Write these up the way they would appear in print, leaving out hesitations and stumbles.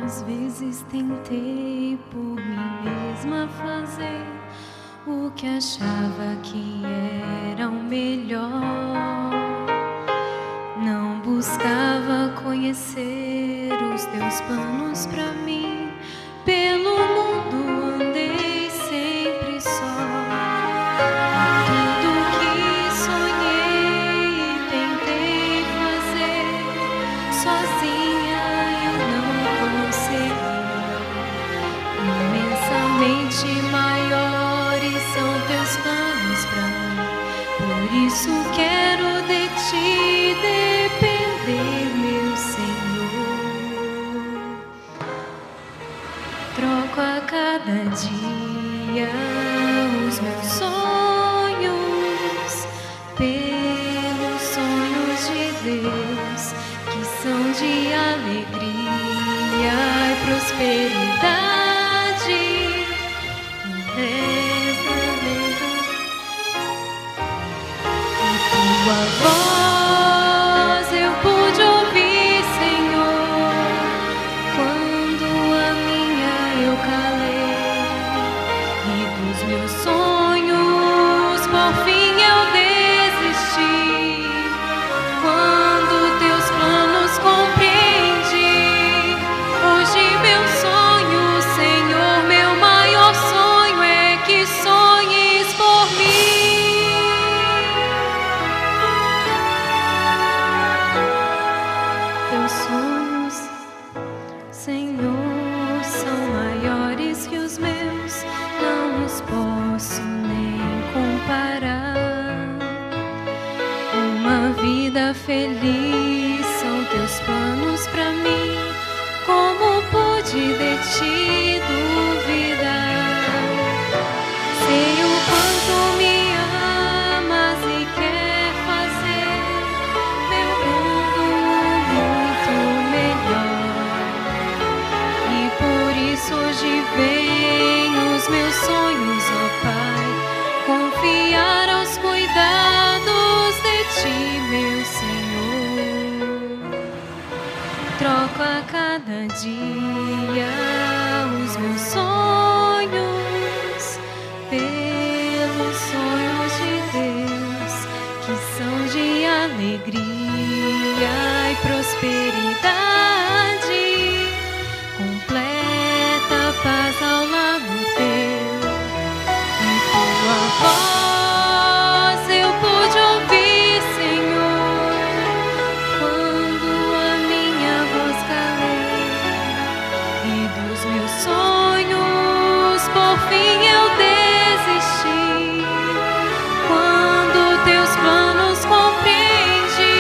Às vezes tentei por mim mesma fazer o que achava que era o melhor. Não buscava conhecer os teus planos pra mim. Pelo mundo andei sempre só. Tudo que sonhei e tentei fazer sozinha eu não consegui. Imensamente maiores são teus planos pra mim. Por isso quero de ti depender, meu Senhor. Troco a cada dia os meus sonhos pelos sonhos de Deus, que são de alegria e prosperidade. E tua voz eu pude ouvir, Senhor, quando a minha eu calei. E dos meus sonhos por fim eu desisti, quando teus planos compreendi. Hoje meu sonho, Senhor, meu maior sonho é que sonhes por mim. Teus sonhos, Senhor, são maiores que os meus, não os posso nem comparar. Uma vida feliz são teus planos pra mim. Como pude de ti duvidar? Sei o quanto me amas e quer fazer meu mundo muito melhor. E por isso hoje vem os meus sonhos, ó Pai, confiar aos cuidados de ti, meu Senhor. Troco a cada dia os meus sonhos pelos sonhos de Deus, que são de alegria e prosperidade. Completa paz ao lado teu. E tua voz eu pude ouvir, Senhor, quando a minha voz calei. E dos meus sonhos por fim eu desisti, quando teus planos compreendi.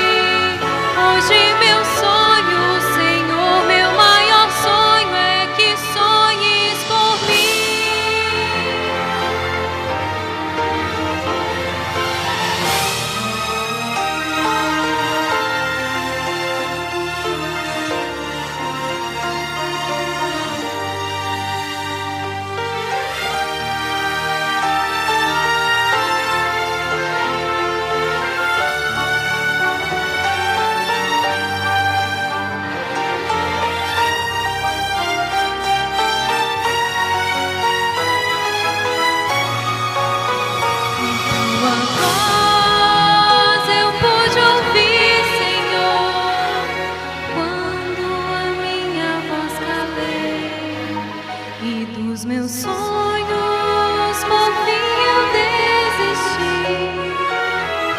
Hoje meu sonho, Senhor, meu maior sonho é que sonhes por mim. Tua voz eu pude ouvir, Senhor, quando a minha voz calei. E dos meus sonhos por fim eu desisti,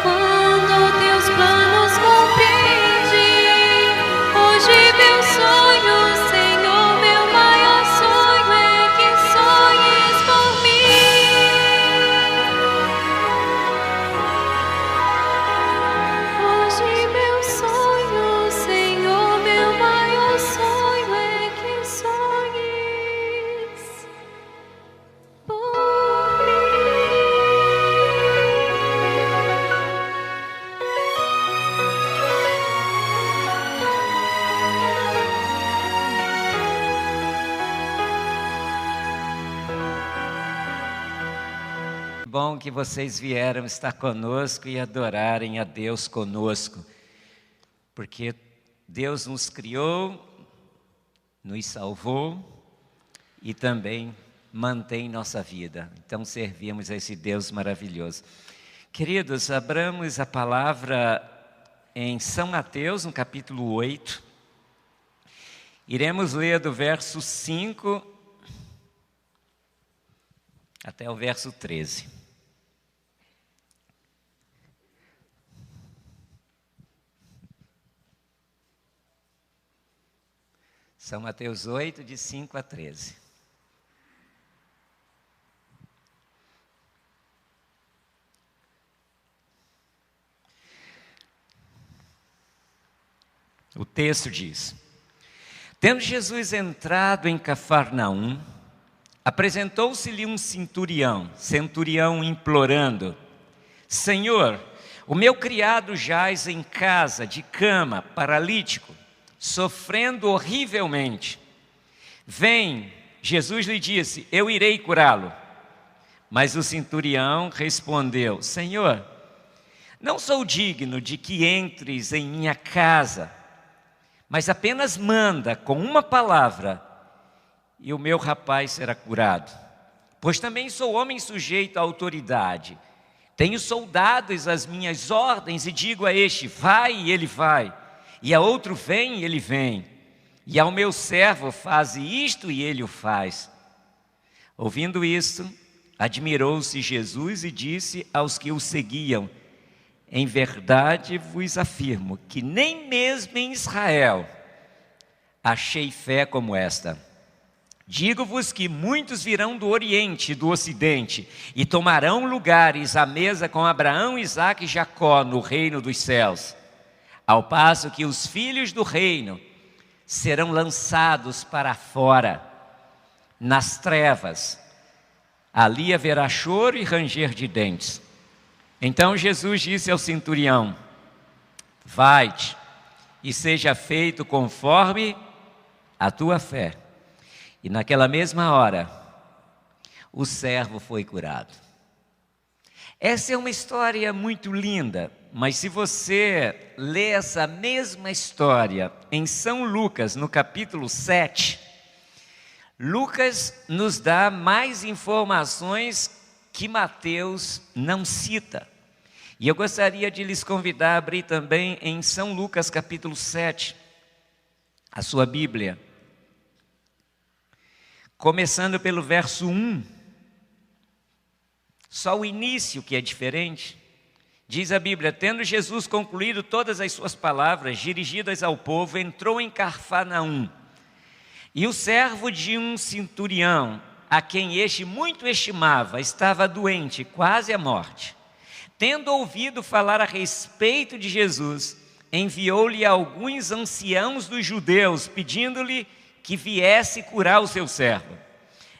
quando teus planos compreendi. Hoje meu sonho, Senhor, meu maior sonho é que sonhes por mim. Hoje meu sonho, Senhor, meu maior sonho é que sonhes por mim. Bom que vocês vieram estar conosco e adorarem a Deus conosco, porque Deus nos criou nos salvou e também mantém nossa vida. Então servimos a esse Deus maravilhoso. Queridos, abramos a palavra em São Mateus, no capítulo 8. Iremos ler do verso 5 até o verso 13. São Mateus 8, de 5 a 13. O texto diz: Tendo Jesus entrado em Cafarnaum, apresentou-se-lhe um centurião implorando: Senhor, o meu criado jaz em casa, de cama, paralítico, sofrendo horrivelmente. Vem, Jesus lhe disse, eu irei curá-lo. Mas o centurião respondeu: Senhor, não sou digno de que entres em minha casa, mas apenas manda com uma palavra e o meu rapaz será curado. Pois também sou homem sujeito à autoridade. Tenho soldados às minhas ordens e digo a este, vai, e ele vai. E a outro, vem, e ele vem. E ao meu servo, faze isto, e ele o faz. Ouvindo isto, admirou-se Jesus e disse aos que o seguiam: em verdade vos afirmo que nem mesmo em Israel achei fé como esta. Digo-vos que muitos virão do Oriente e do Ocidente e tomarão lugares à mesa com Abraão, Isaque e Jacó no reino dos céus, ao passo que os filhos do reino serão lançados para fora, nas trevas. Ali haverá choro e ranger de dentes. Então Jesus disse ao centurião: vai-te e seja feito conforme a tua fé. E naquela mesma hora, o servo foi curado. Essa é uma história muito linda, mas se você lê essa mesma história em São Lucas, no capítulo 7, Lucas nos dá mais informações que Mateus não cita. E eu gostaria de lhes convidar a abrir também em São Lucas capítulo 7, a sua Bíblia. Começando pelo verso 1, só o início que é diferente. Diz a Bíblia: tendo Jesus concluído todas as suas palavras dirigidas ao povo, entrou em Cafarnaum. E o servo de um centurião, a quem este muito estimava, estava doente, quase à morte. Tendo ouvido falar a respeito de Jesus, enviou-lhe alguns anciãos dos judeus, pedindo-lhe que viesse curar o seu servo.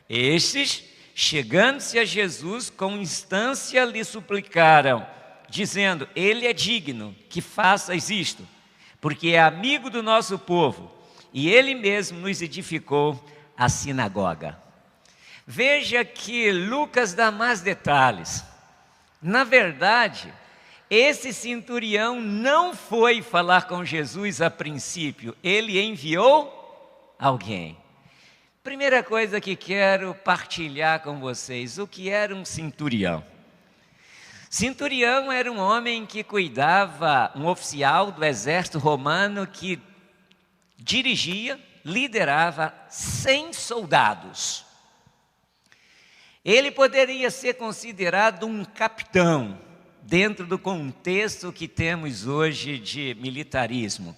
Estes, chegando-se a Jesus, com instância lhe suplicaram, dizendo: ele é digno que faças isto, porque é amigo do nosso povo, e ele mesmo nos edificou a sinagoga. Veja que Lucas dá mais detalhes. Na verdade, esse centurião não foi falar com Jesus a princípio, ele enviou alguém. Primeira coisa que quero partilhar com vocês: o que era um centurião? Centurião era um homem que cuidava, um oficial do exército romano que dirigia, liderava 100 soldados. Ele poderia ser considerado um capitão, dentro do contexto que temos hoje de militarismo,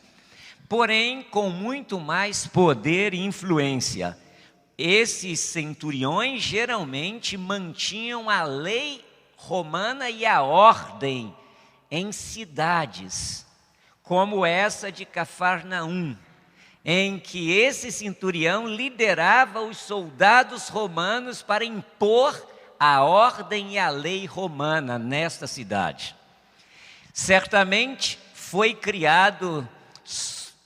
porém com muito mais poder e influência. Esses centuriões geralmente mantinham a lei romana e a ordem em cidades, como essa de Cafarnaum, em que esse centurião liderava os soldados romanos para impor a ordem e a lei romana nesta cidade. Certamente foi criado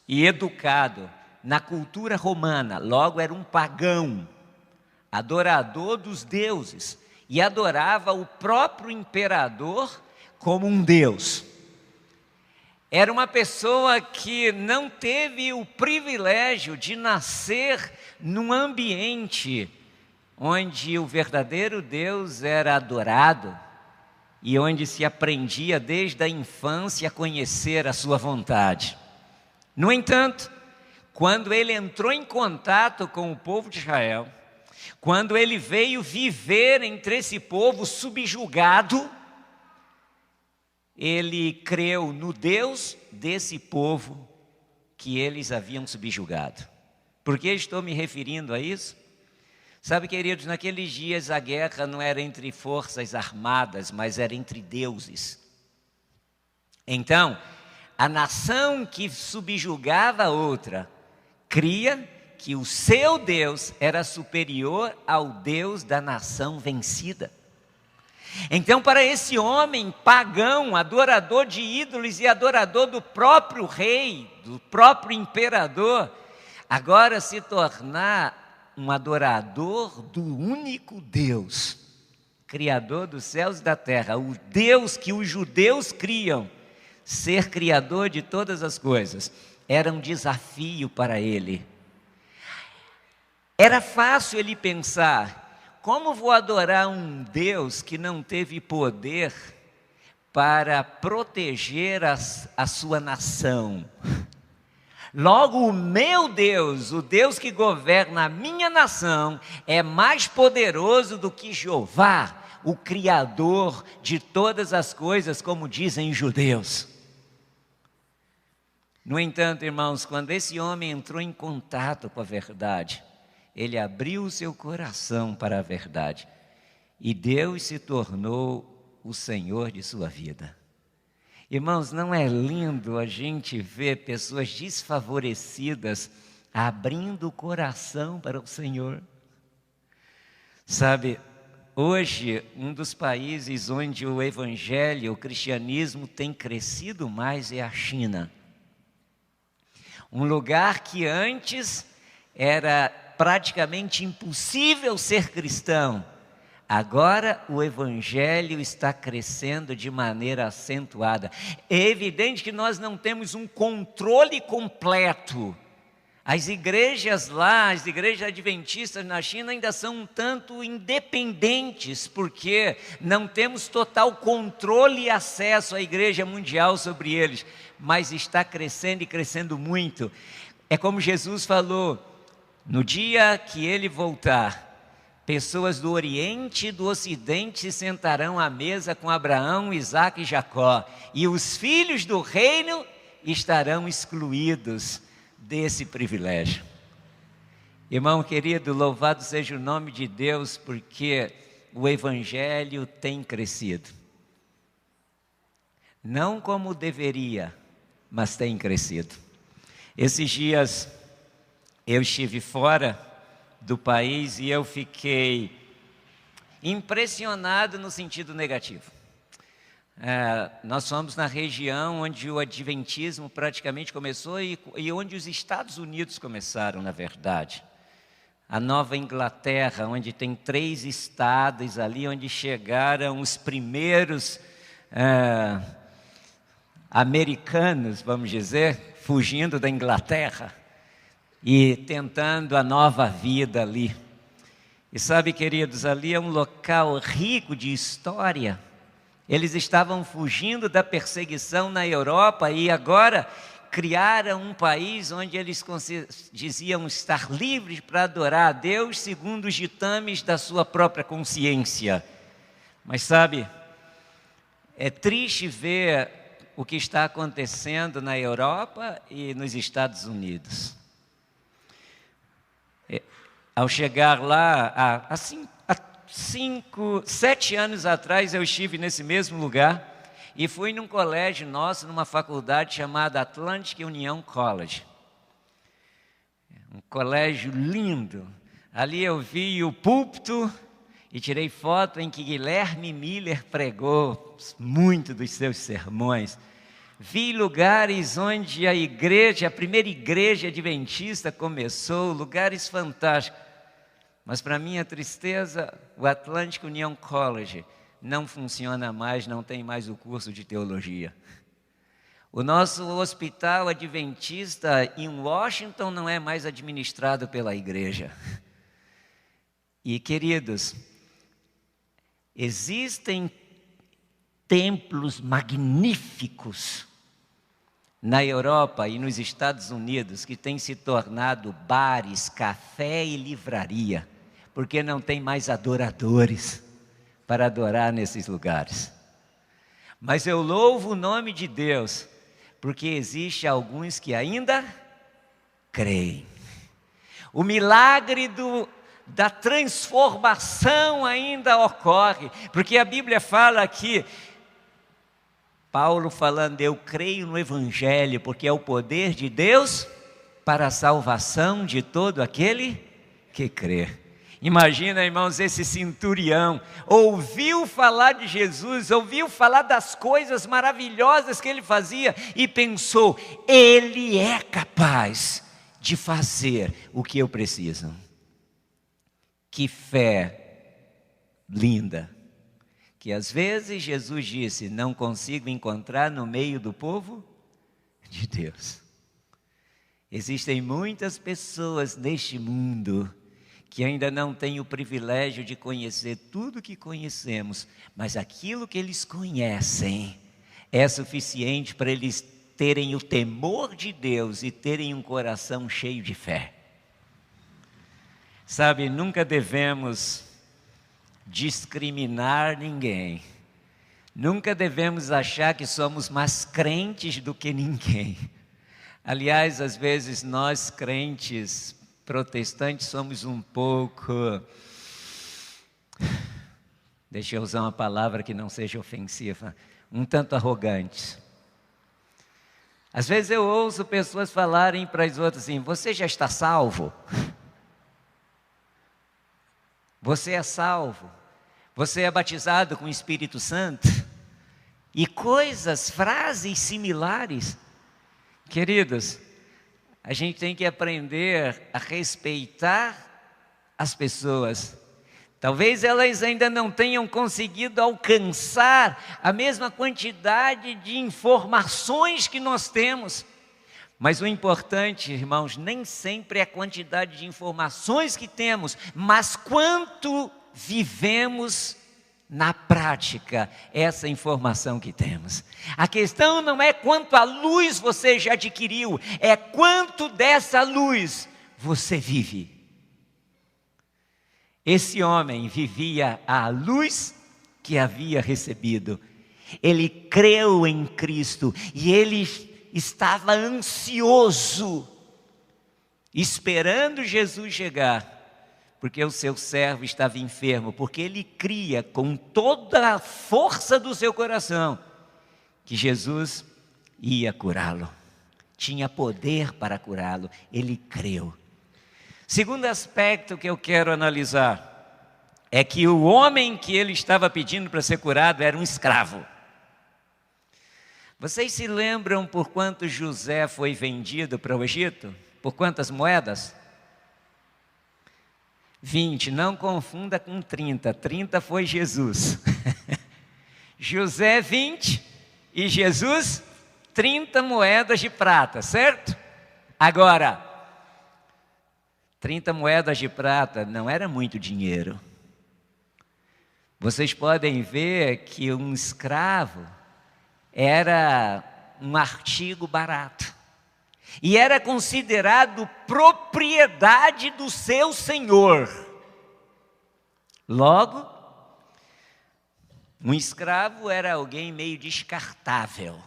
e educado na cultura romana, logo era um pagão, adorador dos deuses, e adorava o próprio imperador como um deus. Era uma pessoa que não teve o privilégio de nascer num ambiente onde o verdadeiro Deus era adorado e onde se aprendia desde a infância a conhecer a sua vontade. No entanto, quando ele entrou em contato com o povo de Israel, quando ele veio viver entre esse povo subjugado, ele creu no Deus desse povo que eles haviam subjugado. Por que estou me referindo a isso? Sabe, queridos, naqueles dias a guerra não era entre forças armadas, mas era entre deuses. Então, a nação que subjugava a outra, cria que o seu Deus era superior ao Deus da nação vencida. Então, para esse homem pagão, adorador de ídolos e adorador do próprio rei, do próprio imperador, agora se tornar um adorador do único Deus, Criador dos céus e da terra, o Deus que os judeus criam, ser criador de todas as coisas, era um desafio para ele. Era fácil ele pensar: como vou adorar um Deus que não teve poder para proteger a sua nação? Logo, o meu Deus, o Deus que governa a minha nação, é mais poderoso do que Jeová, o Criador de todas as coisas, como dizem os judeus. No entanto, irmãos, quando esse homem entrou em contato com a verdade, ele abriu o seu coração para a verdade e Deus se tornou o Senhor de sua vida. Irmãos, não é lindo a gente ver pessoas desfavorecidas abrindo o coração para o Senhor? Sabe, hoje, um dos países onde o evangelho, o cristianismo tem crescido mais é a China. Um lugar que antes era praticamente impossível ser cristão, agora o evangelho está crescendo de maneira acentuada. É evidente que nós não temos um controle completo. As igrejas lá, as igrejas adventistas na China ainda são um tanto independentes, porque não temos total controle e acesso à igreja mundial sobre eles, mas está crescendo e crescendo muito. É como Jesus falou: no dia que ele voltar, pessoas do Oriente e do Ocidente se sentarão à mesa com Abraão, Isaque e Jacó, e os filhos do reino estarão excluídos desse privilégio. Irmão querido, louvado seja o nome de Deus, porque o evangelho tem crescido. Não como deveria, mas tem crescido. Esses dias eu estive fora do país e eu fiquei impressionado no sentido negativo. Nós fomos na região onde o adventismo praticamente começou e onde os Estados Unidos começaram, na verdade. A Nova Inglaterra, onde tem 3 estados ali, onde chegaram os primeiros americanos, vamos dizer, fugindo da Inglaterra e tentando a nova vida ali. E sabe, queridos, ali é um local rico de história. Eles estavam fugindo da perseguição na Europa e agora criaram um país onde eles diziam estar livres para adorar a Deus segundo os ditames da sua própria consciência. Mas sabe, é triste ver o que está acontecendo na Europa e nos Estados Unidos. Ao chegar lá, há 7 anos atrás, eu estive nesse mesmo lugar e fui num colégio nosso, numa faculdade chamada Atlantic Union College. Um colégio lindo. Ali eu vi o púlpito e tirei foto em que Guilherme Miller pregou muito dos seus sermões. Vi lugares onde a primeira igreja adventista começou, lugares fantásticos. Mas para minha tristeza, o Atlantic Union College não funciona mais, não tem mais o curso de teologia. O nosso hospital adventista em Washington não é mais administrado pela igreja. E, queridos, existem templos magníficos na Europa e nos Estados Unidos que têm se tornado bares, café e livraria, porque não tem mais adoradores para adorar nesses lugares. Mas eu louvo o nome de Deus, porque existe alguns que ainda creem. O milagre da transformação ainda ocorre, porque a Bíblia fala aqui, Paulo falando, eu creio no Evangelho, porque é o poder de Deus para a salvação de todo aquele que crê. Imagina, irmãos, esse centurião ouviu falar de Jesus, ouviu falar das coisas maravilhosas que ele fazia e pensou, ele é capaz de fazer o que eu preciso. Que fé linda, que às vezes Jesus disse, não consigo encontrar no meio do povo de Deus. Existem muitas pessoas neste mundo que ainda não têm o privilégio de conhecer tudo que conhecemos, mas aquilo que eles conhecem é suficiente para eles terem o temor de Deus e terem um coração cheio de fé. Sabe, nunca devemos discriminar ninguém, nunca devemos achar que somos mais crentes do que ninguém. Aliás, às vezes nós crentes protestantes somos um pouco, deixa eu usar uma palavra que não seja ofensiva, um tanto arrogantes. Às vezes eu ouço pessoas falarem para as outras assim, você já está salvo? Você é salvo? Você é batizado com o Espírito Santo? E coisas, frases similares. Queridos, a gente tem que aprender a respeitar as pessoas. Talvez elas ainda não tenham conseguido alcançar a mesma quantidade de informações que nós temos. Mas o importante, irmãos, nem sempre é a quantidade de informações que temos, mas quanto vivemos na prática essa informação que temos. A questão não é quanto a luz você já adquiriu, é quanto dessa luz você vive. Esse homem vivia a luz que havia recebido. Ele creu em Cristo e ele estava ansioso, esperando Jesus chegar, porque o seu servo estava enfermo, porque ele cria com toda a força do seu coração que Jesus ia curá-lo, tinha poder para curá-lo, ele creu. Segundo aspecto que eu quero analisar, é que o homem que ele estava pedindo para ser curado era um escravo. Vocês se lembram por quanto José foi vendido para o Egito? Por quantas moedas? 20, não confunda com 30, 30 foi Jesus. José 20 e Jesus 30 moedas de prata, certo? Agora, 30 moedas de prata não era muito dinheiro. Vocês podem ver que um escravo era um artigo barato e era considerado propriedade do seu senhor. Logo, um escravo era alguém meio descartável.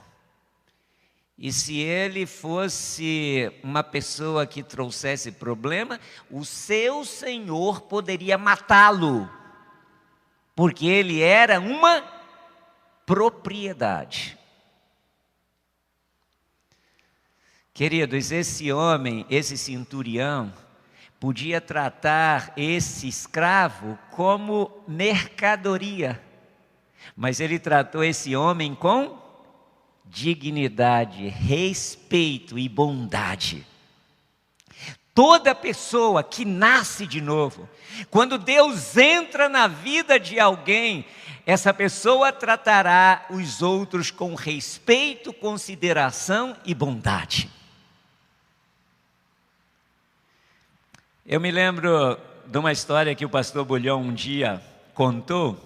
E se ele fosse uma pessoa que trouxesse problema, o seu senhor poderia matá-lo, porque ele era uma propriedade. Queridos, esse homem, esse centurião, podia tratar esse escravo como mercadoria, mas ele tratou esse homem com dignidade, respeito e bondade. Toda pessoa que nasce de novo, quando Deus entra na vida de alguém, essa pessoa tratará os outros com respeito, consideração e bondade. Eu me lembro de uma história que o pastor Bulhão um dia contou.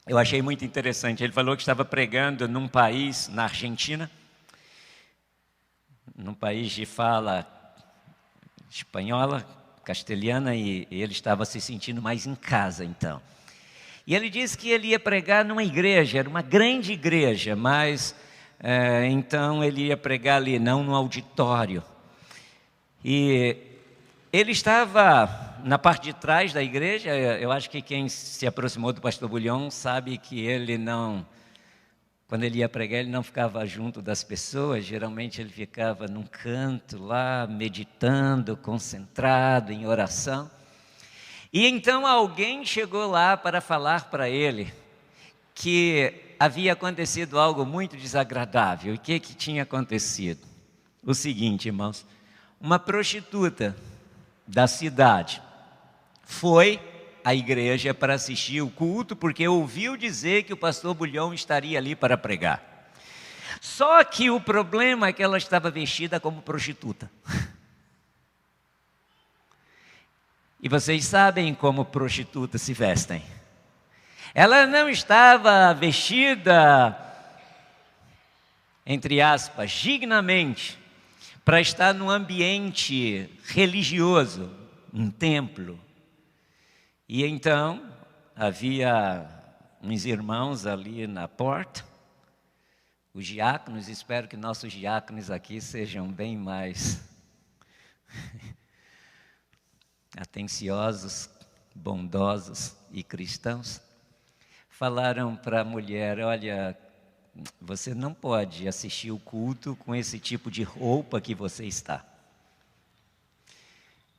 Eu achei muito interessante. Ele falou que estava pregando num país, na Argentina, num país de fala espanhola, castelhana, e ele estava se sentindo mais em casa então. E ele disse que ele ia pregar numa igreja, era uma grande igreja, mas então ele ia pregar ali, não no auditório. E ele estava na parte de trás da igreja. Eu acho que quem se aproximou do pastor Bulhão sabe que ele não, quando ele ia pregar, ele não ficava junto das pessoas. Geralmente ele ficava num canto lá, meditando, concentrado em oração. E então alguém chegou lá para falar para ele que havia acontecido algo muito desagradável. E o que tinha acontecido? O seguinte, irmãos, uma prostituta da cidade foi à igreja para assistir o culto, porque ouviu dizer que o pastor Bulhão estaria ali para pregar. Só que o problema é que ela estava vestida como prostituta. E vocês sabem como prostitutas se vestem. Ela não estava vestida, entre aspas, dignamente, para estar num ambiente religioso, um templo. E então, havia uns irmãos ali na porta, os diáconos. Espero que nossos diáconos aqui sejam bem mais atenciosos, bondosos e cristãos. Falaram para a mulher: olha, você não pode assistir o culto com esse tipo de roupa que você está.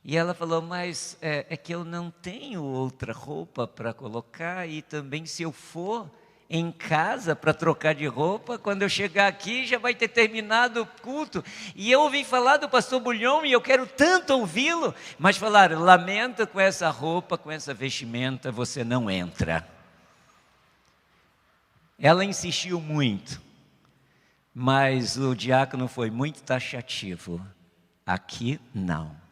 E ela falou: mas é que eu não tenho outra roupa para colocar, e também se eu for em casa para trocar de roupa, quando eu chegar aqui já vai ter terminado o culto. E eu ouvi falar do pastor Bulhão e eu quero tanto ouvi-lo. Mas falaram: lamento, com essa roupa, com essa vestimenta, você não entra. Ela insistiu muito, mas o diácono foi muito taxativo: aqui não.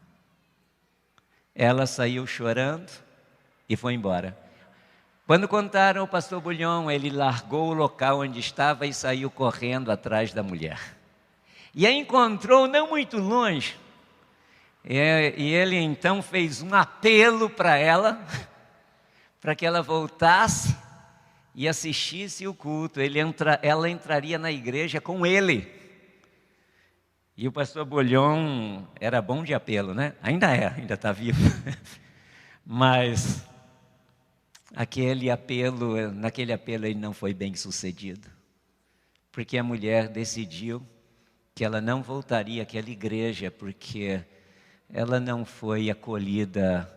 Ela saiu chorando e foi embora. Quando contaram ao pastor Bulhão, ele largou o local onde estava e saiu correndo atrás da mulher. E a encontrou não muito longe. E ele então fez um apelo para ela, para que ela voltasse e assistisse o culto. Ela entraria na igreja com ele. E o pastor Bulhão era bom de apelo, né? Ainda está vivo. Mas naquele apelo ele não foi bem sucedido. Porque a mulher decidiu que ela não voltaria àquela igreja, porque ela não foi acolhida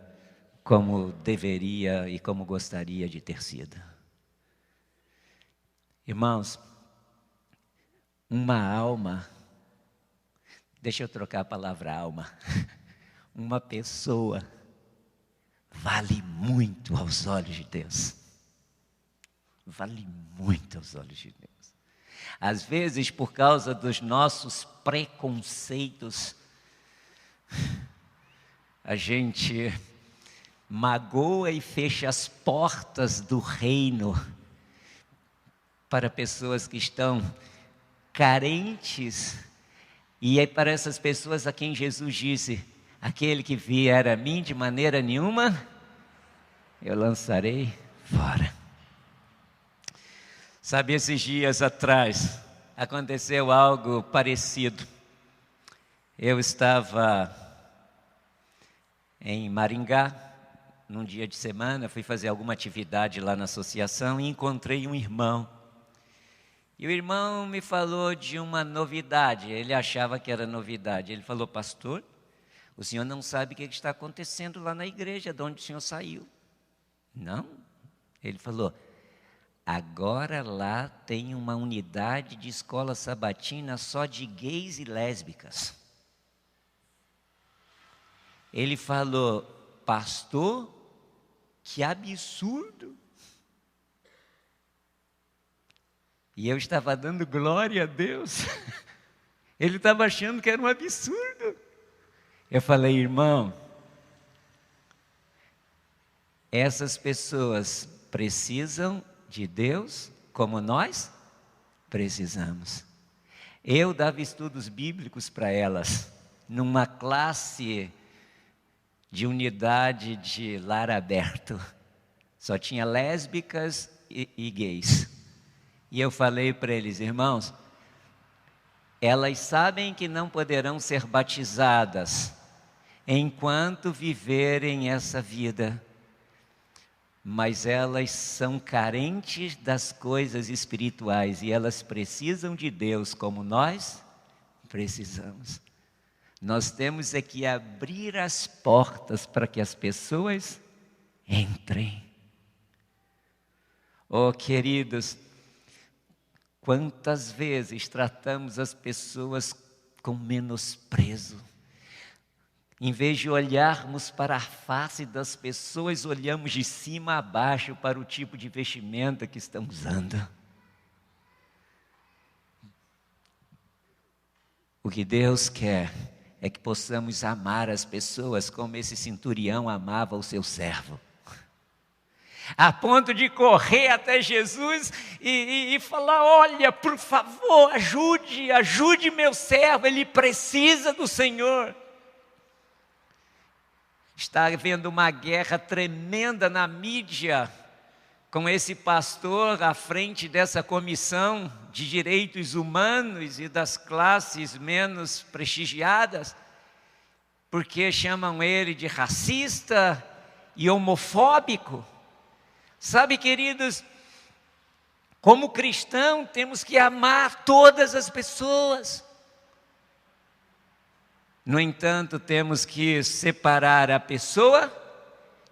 como deveria e como gostaria de ter sido. Irmãos, uma alma, deixa eu trocar a palavra alma, uma pessoa vale muito aos olhos de Deus. Vale muito aos olhos de Deus. Às vezes, por causa dos nossos preconceitos, a gente magoa e fecha as portas do reino para pessoas que estão carentes. E é para essas pessoas a quem Jesus disse: aquele que vier a mim, de maneira nenhuma eu lançarei fora. Sabe, esses dias atrás aconteceu algo parecido. Eu estava em Maringá, num dia de semana, fui fazer alguma atividade lá na associação e encontrei um irmão. E o irmão me falou de uma novidade. Ele achava que era novidade. Ele falou: pastor, o senhor não sabe o que está acontecendo lá na igreja de onde o senhor saiu? Não. Ele falou: agora lá tem uma unidade de escola sabatina só de gays e lésbicas. Ele falou: pastor, que absurdo. E eu estava dando glória a Deus. Ele estava achando que era um absurdo. Eu falei: irmão, essas pessoas precisam de Deus como nós precisamos. Eu dava estudos bíblicos para elas, numa classe de unidade de lar aberto. Só tinha lésbicas e gays. E eu falei para eles: irmãos, elas sabem que não poderão ser batizadas enquanto viverem essa vida, mas elas são carentes das coisas espirituais e elas precisam de Deus como nós precisamos. Nós temos é que abrir as portas para que as pessoas entrem. Oh, queridos, quantas vezes tratamos as pessoas com menosprezo. Em vez de olharmos para a face das pessoas, olhamos de cima a baixo para o tipo de vestimenta que estão usando. O que Deus quer é que possamos amar as pessoas como esse centurião amava o seu servo. A ponto de correr até Jesus e falar: olha, por favor, ajude meu servo, ele precisa do Senhor. Está havendo uma guerra tremenda na mídia, com esse pastor à frente dessa comissão de direitos humanos e das classes menos prestigiadas, porque chamam ele de racista e homofóbico. Sabe, queridos, como cristão temos que amar todas as pessoas. No entanto, temos que separar a pessoa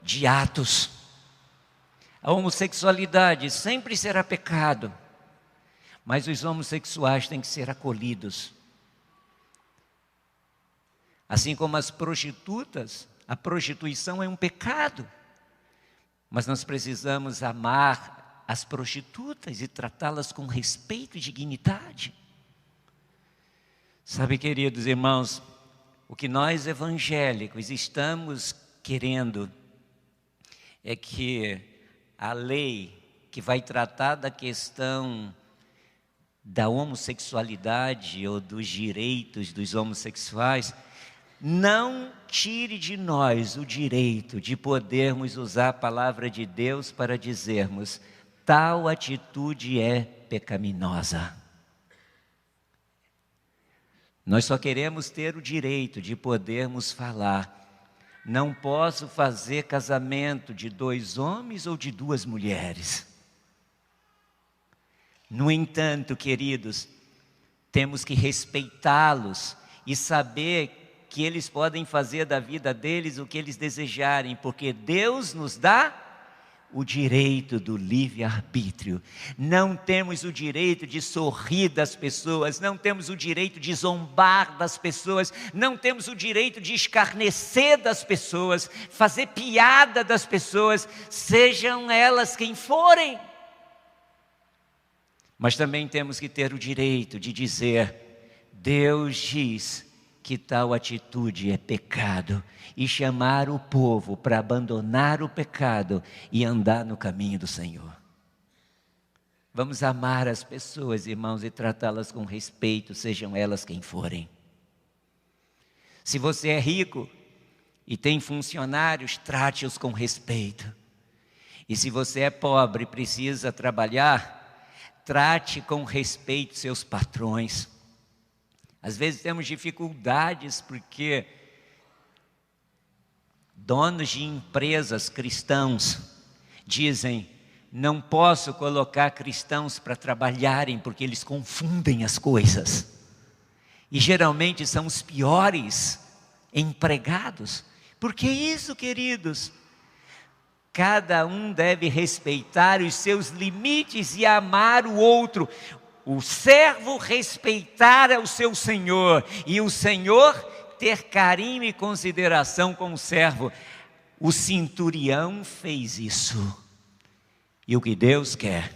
de atos. A homossexualidade sempre será pecado, mas os homossexuais têm que ser acolhidos. Assim como as prostitutas, a prostituição é um pecado, mas nós precisamos amar as prostitutas e tratá-las com respeito e dignidade. Sabe, queridos irmãos, o que nós evangélicos estamos querendo é que a lei que vai tratar da questão da homossexualidade ou dos direitos dos homossexuais não tire de nós o direito de podermos usar a palavra de Deus para dizermos: tal atitude é pecaminosa. Nós só queremos ter o direito de podermos falar: não posso fazer casamento de 2 homens ou de 2 mulheres. No entanto, queridos, temos que respeitá-los e saber que eles podem fazer da vida deles o que eles desejarem, porque Deus nos dá o direito do livre-arbítrio. Não temos o direito de sorrir das pessoas, não temos o direito de zombar das pessoas, não temos o direito de escarnecer das pessoas, fazer piada das pessoas, sejam elas quem forem. Mas também temos que ter o direito de dizer: Deus diz que tal atitude é pecado, e chamar o povo para abandonar o pecado e andar no caminho do Senhor. Vamos amar as pessoas, irmãos, e tratá-las com respeito, sejam elas quem forem. Se você é rico e tem funcionários, trate-os com respeito. E se você é pobre e precisa trabalhar, trate com respeito seus patrões. Às vezes temos dificuldades porque donos de empresas cristãos dizem: não posso colocar cristãos para trabalharem porque eles confundem as coisas. E geralmente são os piores empregados. Por que isso, queridos? Cada um deve respeitar os seus limites e amar o outro. O servo respeitar o seu senhor e o senhor ter carinho e consideração com o servo. O centurião fez isso. E o que Deus quer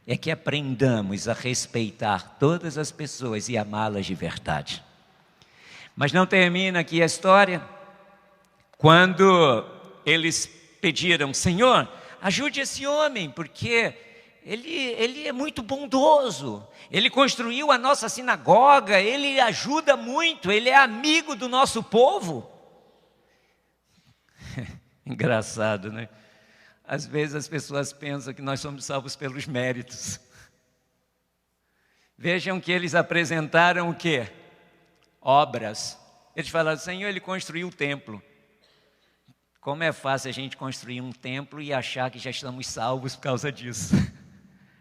é que aprendamos a respeitar todas as pessoas e amá-las de verdade. Mas não termina aqui a história. Quando eles pediram: Senhor, ajude esse homem, porque ele é muito bondoso, ele construiu a nossa sinagoga, ele ajuda muito, ele é amigo do nosso povo. Engraçado, né? Às vezes as pessoas pensam que nós somos salvos pelos méritos. Vejam que eles apresentaram o quê? Obras. Eles falaram: Senhor, ele construiu o templo. Como é fácil a gente construir um templo e achar que já estamos salvos por causa disso.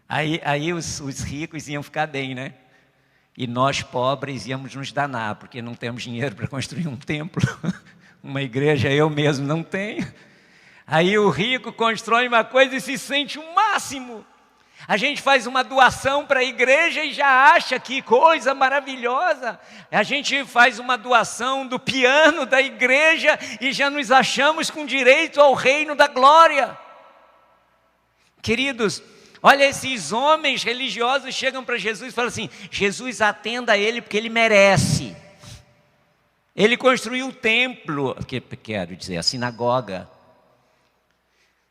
Aí os ricos iam ficar bem, né? E nós pobres íamos nos danar, porque não temos dinheiro para construir um templo. Uma igreja eu mesmo não tenho. Aí o rico constrói uma coisa e se sente o máximo. A gente faz uma doação para a igreja e já acha que coisa maravilhosa. A gente faz uma doação do piano da igreja e já nos achamos com direito ao reino da glória. Queridos, olha, esses homens religiosos chegam para Jesus e falam assim: Jesus, atenda a ele porque ele merece. Ele construiu o templo, quero dizer, a sinagoga.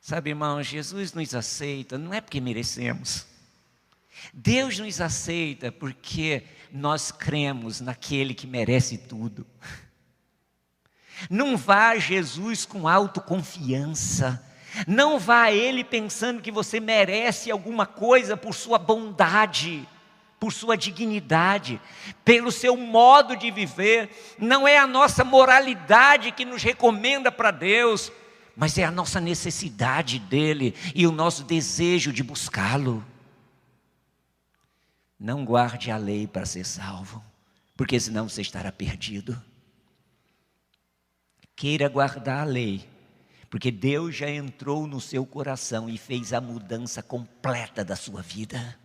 Sabe, irmãos, Jesus nos aceita, não é porque merecemos. Deus nos aceita porque nós cremos naquele que merece tudo. Não vá a Jesus com autoconfiança. Não vá a Ele pensando que você merece alguma coisa por sua bondade, por sua dignidade, pelo seu modo de viver. Não é a nossa moralidade que nos recomenda para Deus, mas é a nossa necessidade dEle e o nosso desejo de buscá-lo. Não guarde a lei para ser salvo, porque senão você estará perdido. Queira guardar a lei, porque Deus já entrou no seu coração e fez a mudança completa da sua vida.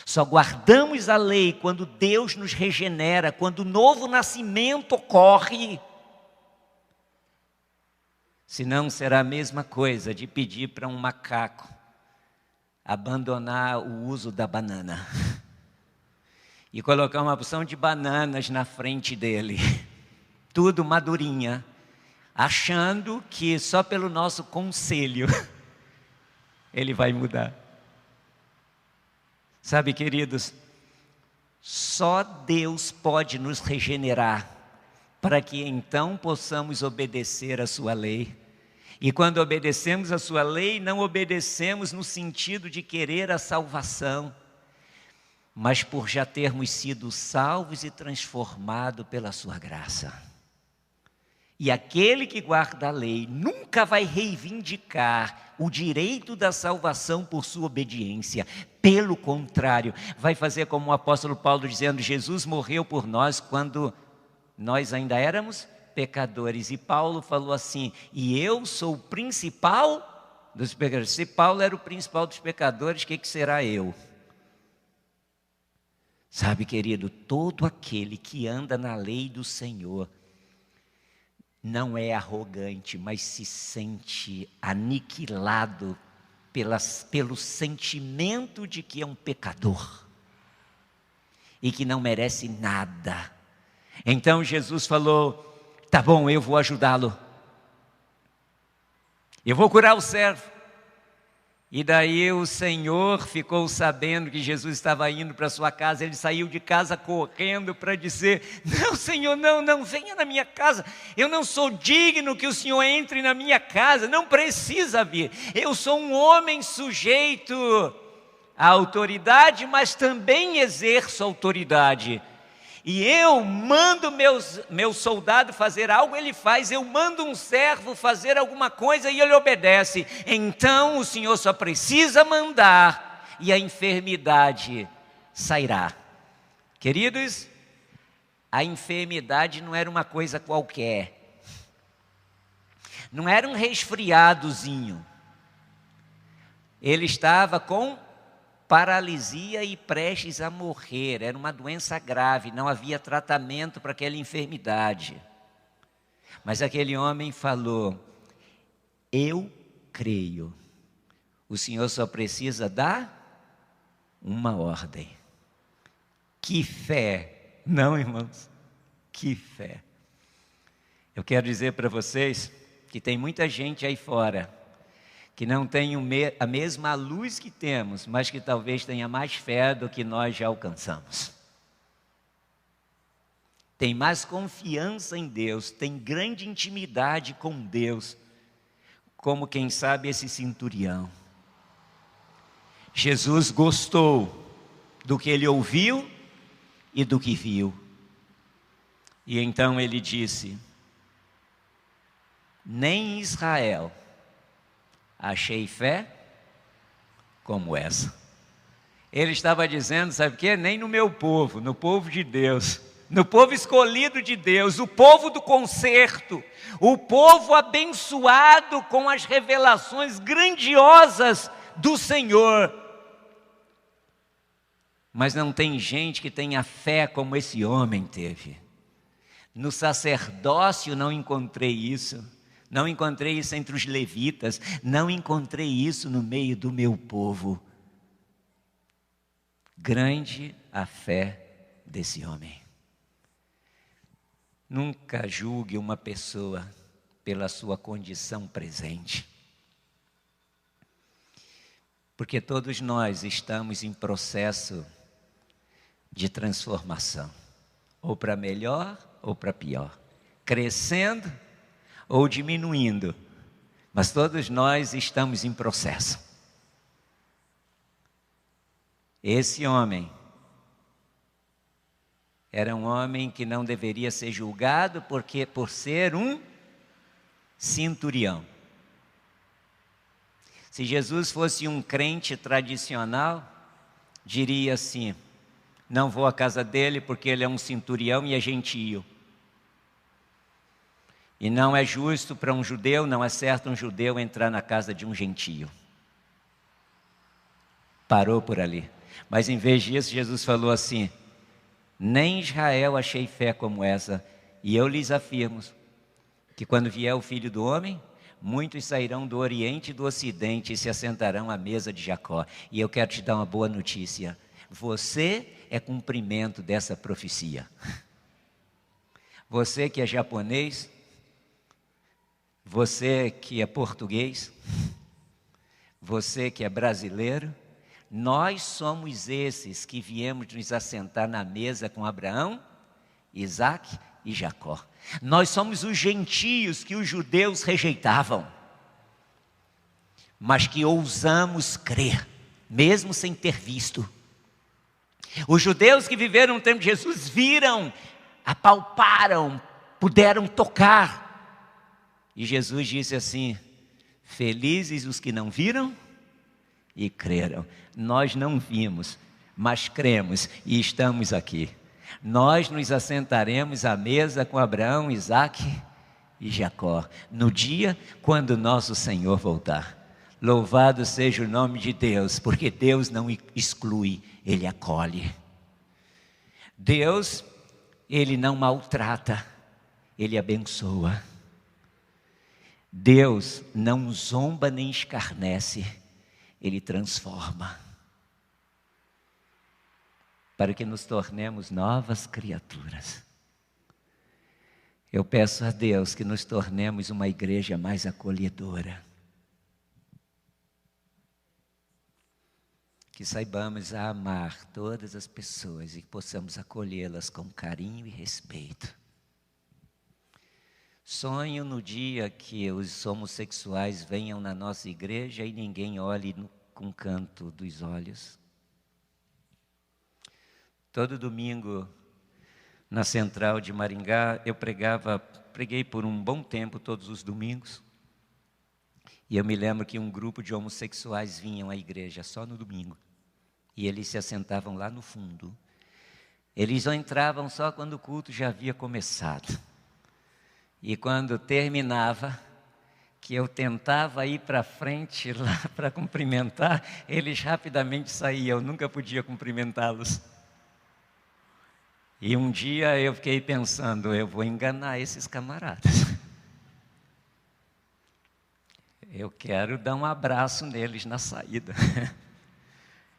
Só guardamos a lei quando Deus nos regenera, quando o novo nascimento ocorre. Senão será a mesma coisa de pedir para um macaco abandonar o uso da banana e colocar uma porção de bananas na frente dele, tudo madurinha, achando que só pelo nosso conselho ele vai mudar. Sabe, queridos, só Deus pode nos regenerar, para que então possamos obedecer a sua lei. E quando obedecemos a sua lei, não obedecemos no sentido de querer a salvação, mas por já termos sido salvos e transformados pela sua graça. E aquele que guarda a lei nunca vai reivindicar o direito da salvação por sua obediência. Pelo contrário, vai fazer como o apóstolo Paulo dizendo: Jesus morreu por nós quando nós ainda éramos pecadores. E Paulo falou assim: e eu sou o principal dos pecadores. Se Paulo era o principal dos pecadores, o que será eu? Sabe, querido, todo aquele que anda na lei do Senhor não é arrogante, mas se sente aniquilado pelo sentimento de que é um pecador e que não merece nada. Então Jesus falou: tá bom, eu vou ajudá-lo, eu vou curar o servo. E daí o Senhor ficou sabendo que Jesus estava indo para sua casa. Ele saiu de casa correndo para dizer: não, Senhor, não venha na minha casa, eu não sou digno que o Senhor entre na minha casa, não precisa vir, eu sou um homem sujeito à autoridade, mas também exerço autoridade. E eu mando meu soldado fazer algo, ele faz. Eu mando um servo fazer alguma coisa e ele obedece. Então o Senhor só precisa mandar e a enfermidade sairá. Queridos, a enfermidade não era uma coisa qualquer. Não era um resfriadozinho. Ele estava com paralisia e prestes a morrer. Era uma doença grave, não havia tratamento para aquela enfermidade. Mas aquele homem falou: eu creio. O Senhor só precisa dar uma ordem. Que fé! Não, irmãos? Que fé! Eu quero dizer para vocês que tem muita gente aí fora que não tem a mesma luz que temos, mas que talvez tenha mais fé do que nós já alcançamos. Tem mais confiança em Deus, tem grande intimidade com Deus, como quem sabe esse centurião. Jesus gostou do que ele ouviu e do que viu. E então ele disse: nem em Israel achei fé como essa. Ele estava dizendo, sabe o quê? Nem no meu povo, no povo de Deus, no povo escolhido de Deus, o povo do concerto, o povo abençoado com as revelações grandiosas do Senhor. Mas não tem gente que tenha fé como esse homem teve. No sacerdócio não encontrei isso. Não encontrei isso entre os levitas. Não encontrei isso no meio do meu povo. Grande a fé desse homem. Nunca julgue uma pessoa pela sua condição presente. Porque todos nós estamos em processo de transformação. Ou para melhor ou para pior. Crescendo ou diminuindo, mas todos nós estamos em processo. Esse homem era um homem que não deveria ser julgado por ser um centurião. Se Jesus fosse um crente tradicional, diria assim: não vou à casa dele porque ele é um centurião e é gentio. E não é justo para um judeu, não é certo um judeu entrar na casa de um gentio. Parou por ali. Mas em vez disso, Jesus falou assim: nem em Israel achei fé como essa. E eu lhes afirmo que quando vier o Filho do Homem, muitos sairão do Oriente e do Ocidente e se assentarão à mesa de Jacó. E eu quero te dar uma boa notícia: você é cumprimento dessa profecia. Você que é japonês, você que é português, você que é brasileiro, nós somos esses que viemos nos assentar na mesa com Abraão, Isaque e Jacó. Nós somos os gentios que os judeus rejeitavam, mas que ousamos crer, mesmo sem ter visto. Os judeus que viveram no tempo de Jesus viram, apalparam, puderam tocar. E Jesus disse assim: felizes os que não viram e creram. Nós não vimos, mas cremos e estamos aqui. Nós nos assentaremos à mesa com Abraão, Isaque e Jacó, no dia quando nosso Senhor voltar. Louvado seja o nome de Deus, porque Deus não exclui, Ele acolhe. Deus, Ele não maltrata, Ele abençoa. Deus não zomba nem escarnece, Ele transforma. Para que nos tornemos novas criaturas. Eu peço a Deus que nos tornemos uma igreja mais acolhedora. Que saibamos a amar todas as pessoas e que possamos acolhê-las com carinho e respeito. Sonho no dia que os homossexuais venham na nossa igreja e ninguém olhe com canto dos olhos. Todo domingo, na Central de Maringá, eu preguei por um bom tempo todos os domingos. E eu me lembro que um grupo de homossexuais vinham à igreja só no domingo. E eles se assentavam lá no fundo. Eles só entravam só quando o culto já havia começado. E quando terminava, que eu tentava ir para frente lá para cumprimentar, eles rapidamente saíam, eu nunca podia cumprimentá-los. E um dia eu fiquei pensando, eu vou enganar esses camaradas. Eu quero dar um abraço neles na saída.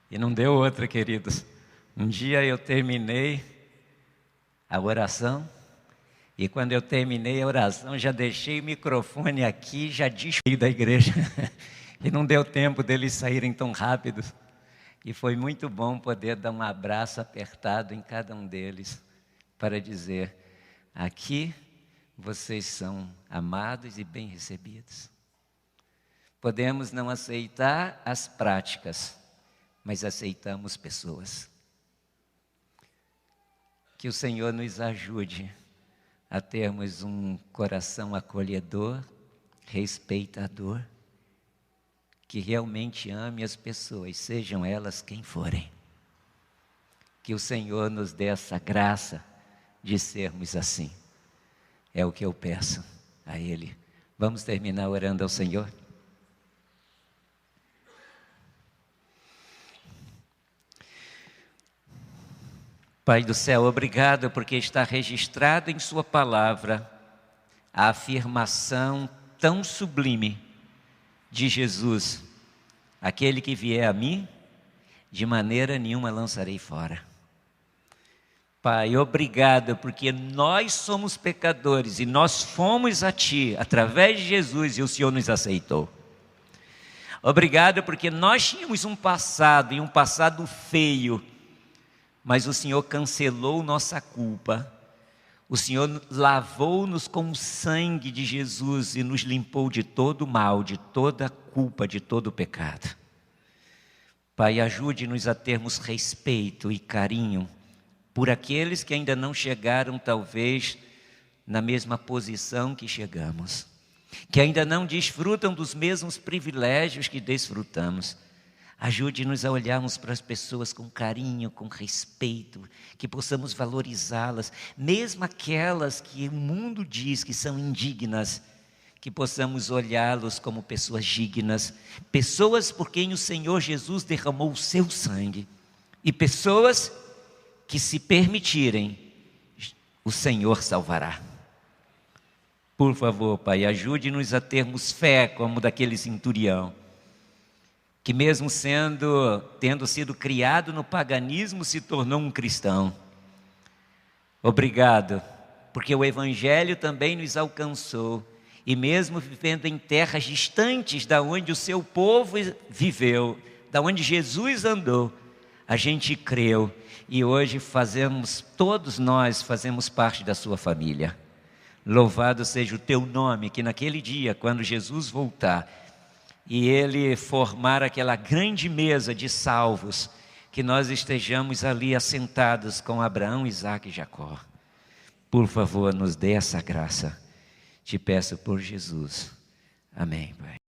E não deu outra, queridos. Um dia eu terminei a oração, e quando eu terminei a oração, já deixei o microfone aqui, já despedi da igreja. E não deu tempo deles saírem tão rápido. E foi muito bom poder dar um abraço apertado em cada um deles, para dizer: aqui vocês são amados e bem recebidos. Podemos não aceitar as práticas, mas aceitamos pessoas. Que o Senhor nos ajude a termos um coração acolhedor, respeitador, que realmente ame as pessoas, sejam elas quem forem. Que o Senhor nos dê essa graça de sermos assim. É o que eu peço a Ele. Vamos terminar orando ao Senhor? Pai do céu, obrigado porque está registrado em Sua palavra a afirmação tão sublime de Jesus: aquele que vier a mim, de maneira nenhuma lançarei fora. Pai, obrigado porque nós somos pecadores e nós fomos a Ti através de Jesus e o Senhor nos aceitou. Obrigado porque nós tínhamos um passado e um passado feio, mas o Senhor cancelou nossa culpa. O Senhor lavou-nos com o sangue de Jesus e nos limpou de todo o mal, de toda culpa, de todo o pecado. Pai, ajude-nos a termos respeito e carinho por aqueles que ainda não chegaram, talvez, na mesma posição que chegamos, que ainda não desfrutam dos mesmos privilégios que desfrutamos. Ajude-nos a olharmos para as pessoas com carinho, com respeito, que possamos valorizá-las, mesmo aquelas que o mundo diz que são indignas, que possamos olhá-los como pessoas dignas, pessoas por quem o Senhor Jesus derramou o seu sangue, e pessoas que, se permitirem, o Senhor salvará. Por favor, Pai, ajude-nos a termos fé como daquele centurião, que mesmo tendo sido criado no paganismo, se tornou um cristão. Obrigado, porque o Evangelho também nos alcançou, e mesmo vivendo em terras distantes da onde o seu povo viveu, da onde Jesus andou, a gente creu, e hoje todos nós fazemos parte da sua família. Louvado seja o teu nome, que naquele dia, quando Jesus voltar, e Ele formar aquela grande mesa de salvos, que nós estejamos ali assentados com Abraão, Isaque e Jacó. Por favor, nos dê essa graça. Te peço por Jesus. Amém, Pai.